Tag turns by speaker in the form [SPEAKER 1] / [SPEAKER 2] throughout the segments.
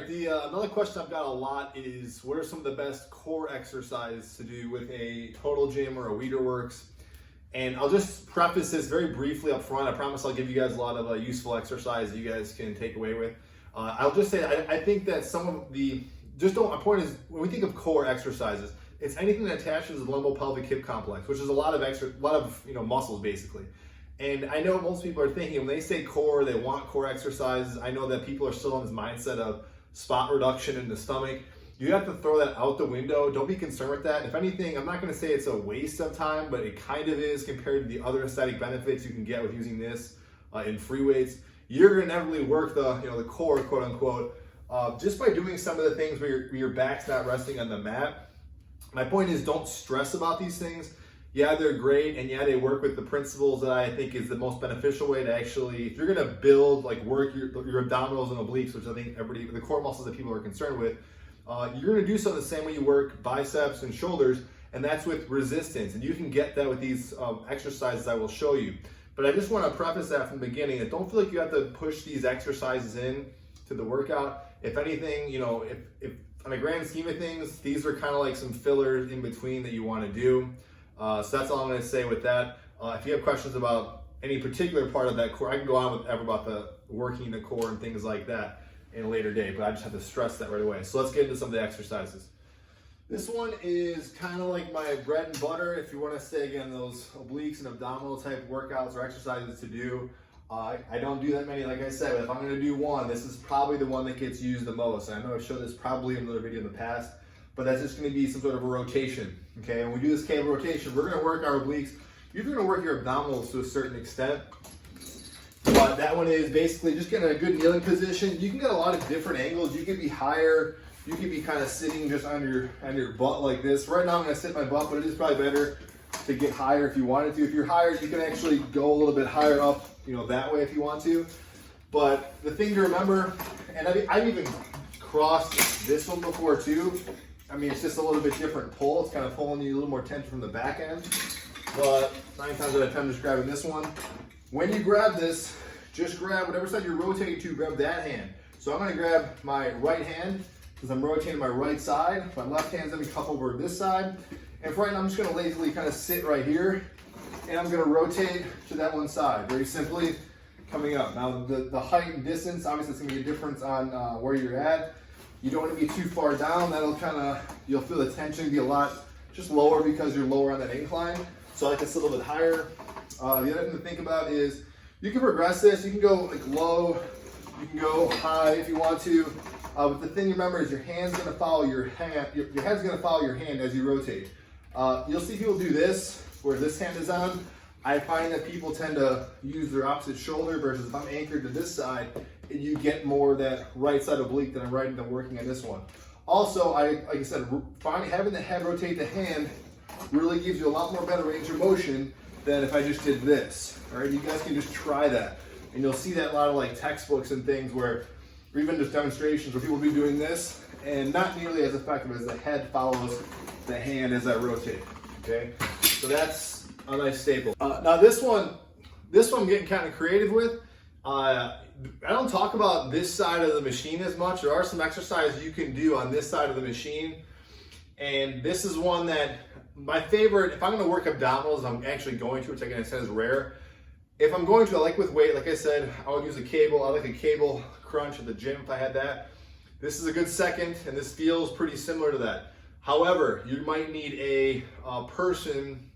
[SPEAKER 1] right, another question I've got a lot is what are some of the best core exercises to do with a Total Gym or a WeederWorks? And I'll just preface this very briefly up front. I promise I'll give you guys a lot of useful exercise that you guys can take away with. I'll just say I think that some of the, my point is when we think of core exercises, it's anything that attaches the lumbo-pelvic hip complex, which is a lot of muscles basically. And I know most people are thinking when they say core, they want core exercises. I know that people are still in this mindset of spot reduction in the stomach. You have to throw that out the window. Don't be concerned with that. If anything, I'm not going to say it's a waste of time, but it kind of is compared to the other aesthetic benefits you can get with using this in free weights. You're going to inevitably work the core, quote unquote, just by doing some of the things where your back's not resting on the mat. My point is, don't stress about these things. Yeah, they're great, and yeah, they work with the principles that I think is the most beneficial way to actually, if you're gonna build, work your abdominals and obliques, which I think the core muscles that people are concerned with, you're gonna do so the same way you work biceps and shoulders, and that's with resistance. And you can get that with these exercises I will show you. But I just wanna preface that from the beginning, that don't feel like you have to push these exercises in to the workout. If anything, if on a grand scheme of things, these are kind of like some fillers in between that you wanna do. So that's all I'm going to say with that. If you have questions about any particular part of that core, I can go on with about the working the core and things like that in a later day, but I just have to stress that right away. So let's get into some of the exercises. This one is kind of like my bread and butter. If you want to say, again, those obliques and abdominal type workouts or exercises to do. I don't do that many, like I said, but if I'm going to do one, this is probably the one that gets used the most. And I know I've showed this probably in another video in the past, but that's just going to be some sort of a rotation. Okay, when we do this cable rotation, we're going to work our obliques. You're going to work your abdominals to a certain extent, but that one is basically just getting a good kneeling position. You can get a lot of different angles. You can be higher. You can be kind of sitting just on your butt like this. Right now I'm going to sit my butt, but it is probably better to get higher if you wanted to. If you're higher, you can actually go a little bit higher up, that way if you want to. But the thing to remember, and I've even crossed this one before too. I mean, it's just a little bit different pull. It's kind of pulling you a little more tension from the back end. But 9 times out of 10, just grabbing this one. When you grab this, just grab whatever side you're rotating to, grab that hand. So I'm gonna grab my right hand because I'm rotating my right side. My left hand's gonna be cupped over this side. And for right now, I'm just gonna lazily kind of sit right here. And I'm gonna rotate to that one side, very simply coming up. Now, the height and distance, obviously it's gonna be a difference on where you're at. You don't want to be too far down. You'll feel the tension be a lot just lower because you're lower on that incline. So I like this a little bit higher. The other thing to think about is you can progress this. You can go low, you can go high if you want to. But the thing to remember is your hand's going to follow your hand. Your head's going to follow your hand as you rotate. You'll see people do this where this hand is on. I find that people tend to use their opposite shoulder versus if I'm anchored to this side, you get more of that right side oblique than I'm working on this one. Also, like I said, having the head rotate the hand really gives you a lot more better range of motion than if I just did this. All right, you guys can just try that. And you'll see that in a lot of textbooks and things or even just demonstrations where people will be doing this and not nearly as effective as the head follows the hand as I rotate, okay? So that's a nice staple. Now this one I'm getting kind of creative with. I don't talk about this side of the machine as much. There are some exercises you can do on this side of the machine. And this is one that my favorite, if I'm going to work abdominals, I'm actually going to, which I can say is rare. If I'm going to, I like with weight, like I said, I would use a cable. I like a cable crunch at the gym if I had that. This is a good second, and this feels pretty similar to that. However, you might need a person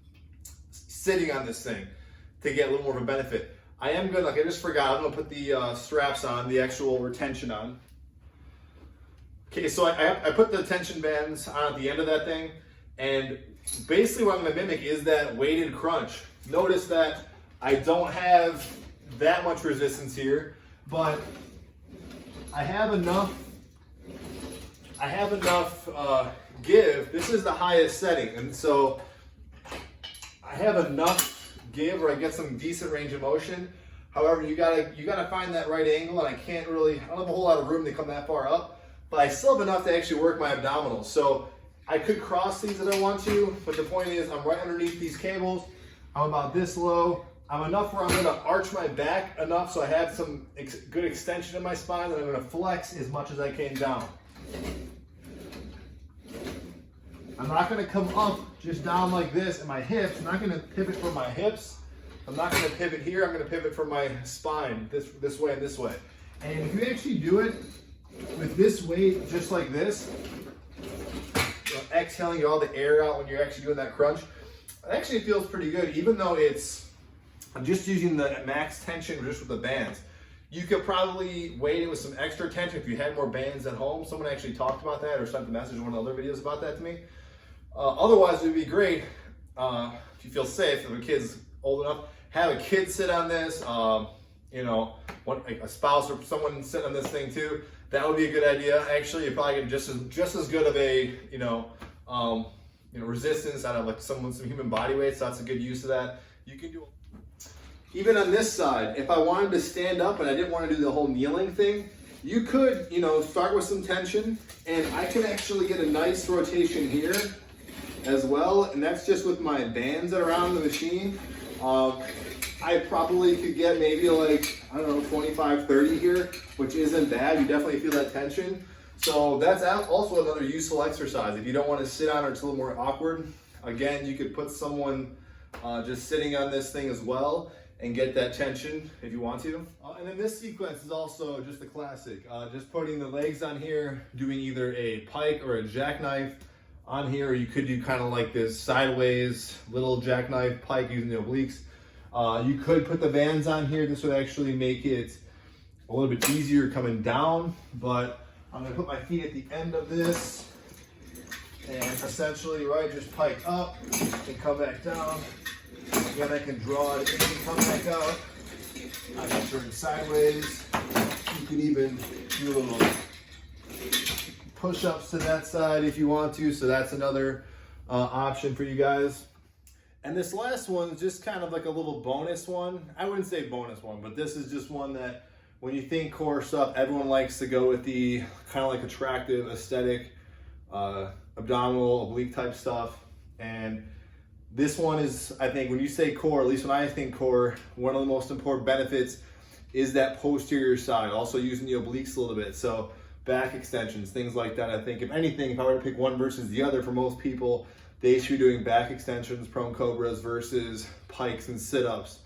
[SPEAKER 1] sitting on this thing to get a little more of a benefit. I am good, I just forgot, I'm gonna put the straps on, the actual retention on. Okay, so I put the tension bands on at the end of that thing, and basically what I'm gonna mimic is that weighted crunch. Notice that I don't have that much resistance here, but I have enough give. This is the highest setting, and so I have enough give where I get some decent range of motion. However, you gotta find that right angle, and I don't have a whole lot of room to come that far up, but I still have enough to actually work my abdominals. So I could cross these if I want to, but the point is I'm right underneath these cables. I'm about this low. I'm enough where I'm gonna arch my back enough so I have some good extension in my spine, and I'm gonna flex as much as I can down. I'm not gonna come up just down like this in my hips. I'm not gonna pivot from my hips. I'm not gonna pivot here. I'm gonna pivot from my spine this way and this way. And if you actually do it with this weight, just like this, exhaling all the air out when you're actually doing that crunch, it actually feels pretty good, even though I'm just using the max tension just with the bands. You could probably weight it with some extra tension if you had more bands at home. Someone actually talked about that or sent a message in one of the other videos about that to me. Otherwise, it would be great if you feel safe, if a kid's old enough, have a kid sit on this, you know, a spouse or someone sit on this thing too. That would be a good idea. Actually, you're probably getting just as good of a, resistance out of like some human body weight, so that's a good use of that. You can do, even on this side, if I wanted to stand up and I didn't want to do the whole kneeling thing, you could, start with some tension, and I can actually get a nice rotation here as well, and that's just with my bands that are on the machine. I probably could get maybe like, 25, 30 here, which isn't bad. You definitely feel that tension. So that's also another useful exercise. If you don't want to sit on or it's a little more awkward, again, you could put someone just sitting on this thing as well and get that tension if you want to. And then this sequence is also just a classic. Just putting the legs on here, doing either a pike or a jackknife on here, or you could do kind of like this sideways little jackknife pike using the obliques. You could put the bands on here. This would actually make it a little bit easier coming down, but I'm gonna put my feet at the end of this and essentially, just pike up and come back down. Again, I can draw it in and come back out. I can turn sideways. You can even do a little push-ups to that side if you want to, so that's another option for you guys. And this last one is just kind of like a little bonus one. I wouldn't say bonus one, but this is just one that when you think core stuff, everyone likes to go with the kind of like attractive, aesthetic, abdominal, oblique type stuff. And this one is, I think, when you say core, at least when I think core, one of the most important benefits is that posterior side, also using the obliques a little bit. So back extensions, things like that. I think if anything, if I were to pick one versus the other, for most people, they should be doing back extensions, prone cobras versus pikes and sit-ups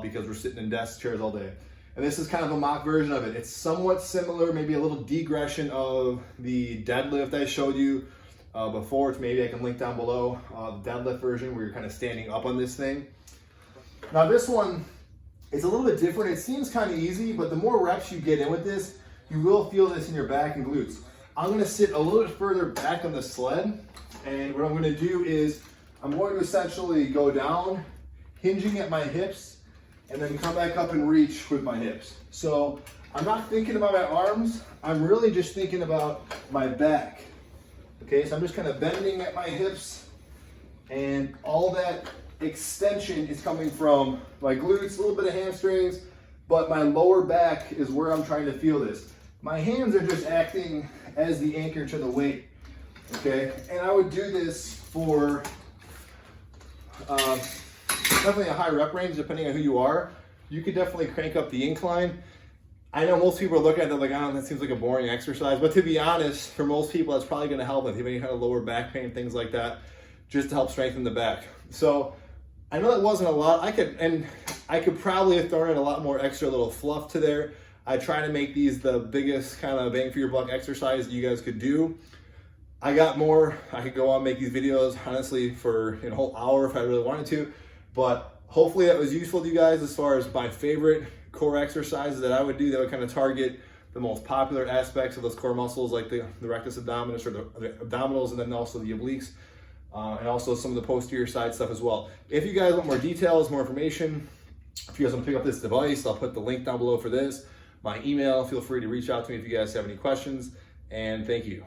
[SPEAKER 1] because we're sitting in desk chairs all day. And this is kind of a mock version of it. It's somewhat similar, maybe a little degression of the deadlift I showed you before, which maybe I can link down below, the deadlift version where you're kind of standing up on this thing. Now this one, it's a little bit different. It seems kind of easy, but the more reps you get in with this, you will feel this in your back and glutes. I'm gonna sit a little bit further back on the sled, and what I'm gonna do is I'm going to essentially go down, hinging at my hips, and then come back up and reach with my hips. So I'm not thinking about my arms, I'm really just thinking about my back. Okay, so I'm just kind of bending at my hips, and all that extension is coming from my glutes, a little bit of hamstrings, but my lower back is where I'm trying to feel this. My hands are just acting as the anchor to the weight, okay? And I would do this for definitely a high rep range, depending on who you are. You could definitely crank up the incline. I know most people are looking at it like, oh, that seems like a boring exercise, but to be honest, for most people, that's probably gonna help if you have any kind of lower back pain, things like that, just to help strengthen the back. So I know that wasn't a lot. I could probably have thrown in a lot more extra little fluff to there. I try to make these the biggest kind of bang for your buck exercise you guys could do. I got more. I could go on and make these videos, honestly, for a whole hour if I really wanted to. But hopefully that was useful to you guys as far as my favorite core exercises that I would do that would kind of target the most popular aspects of those core muscles, like the rectus abdominis or the abdominals, and then also the obliques, and also some of the posterior side stuff as well. If you guys want more details, more information, if you guys want to pick up this device, I'll put the link down below for this. My email, feel free to reach out to me if you guys have any questions, and thank you.